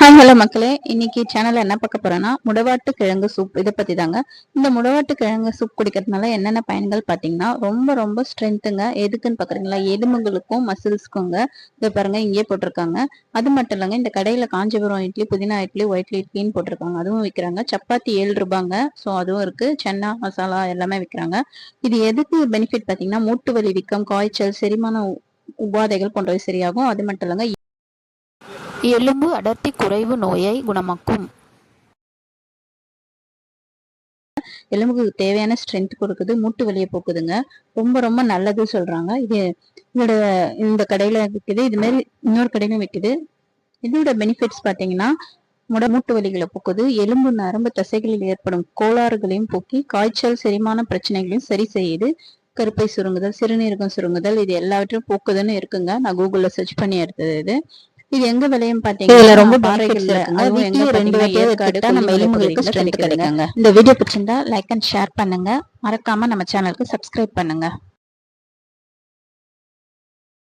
Hi hello மக்களே, இன்னைக்கு சேனல்ல என்ன பார்க்க போறோம்னா முடவாட்டு கிழங்கு சூப். இதை பத்தி தாங்க. இந்த முடவாட்டு கிழங்கு சூப் குடிக்கிறதுனால என்னென்ன பயன்கள் பார்த்தீங்கன்னா ரொம்ப ரொம்ப ஸ்ட்ரென்த்துங்க. எதுக்குன்னு பாக்குறீங்களா? எலும்புகளுக்கும் மசில்ஸ்க்குங்க. இதை பாருங்க, இங்கே போட்டிருக்காங்க. அது மட்டும் இல்லைங்க, இந்த கடையில காஞ்சிபுரம் இட்லி, புதினா இட்லி, ஒயிட் இட்லின்னு போட்டிருக்காங்க. அதுவும் விற்கிறாங்க. சப்பாத்தி 7 ரூபாங்க. ஸோ அதுவும் இருக்கு. சென்னா மசாலா எல்லாமே விற்கிறாங்க. இது எதுக்கு பெனிஃபிட் பார்த்தீங்கன்னா, மூட்டு வலி, வீக்கம், காய்ச்சல், செரிமான உபாதைகள் போன்றவை சரியாகும். அது மட்டும் இல்லைங்க, எலும்பு அடர்த்தி குறைவு நோயை குணமாக்கும். எலும்புக்கு தேவையான ஸ்ட்ரென்த் கொடுக்குது, மூட்டு வலியை போக்குதுங்க. ரொம்ப ரொம்ப நல்லது சொல்றாங்க. இதோட இந்த கடையில விற்குது, இது மாதிரி இன்னொரு கடையிலும் விற்குது. இதோட பெனிஃபிட்ஸ் பார்த்தீங்கன்னா, மூட்டு வலிகளை போக்குது, எலும்பு நரம்பு தசைகளில் ஏற்படும் கோளாறுகளையும் போக்கி காய்ச்சல் செரிமான பிரச்சனைகளையும் சரி செய்யுது, கருப்பை சுருங்குதல், சிறுநீரகம் சுருங்குதல், இது எல்லாவற்றையும் போக்குதுன்னு இருக்குங்க. நான் கூகுள்ல சர்ச் பண்ணி எடுத்தது இது எங்க விலையும் பாத்தீங்கன்னா ரொம்ப பெனிஃபிட்ஸ் இருக்குங்க. வீக்லி 2 வாட்டியாவது எடுத்துட்டா நம்ம எலும்புகளுக்கு ஸ்ட்ரென்த் கிடைக்குங்க. இந்த வீடியோ பிடிச்சிருந்தா லைக் அண்ட் ஷேர் பண்ணுங்க. மறக்காம நம்ம சேனலுக்கு சப்ஸ்கிரைப் பண்ணுங்க.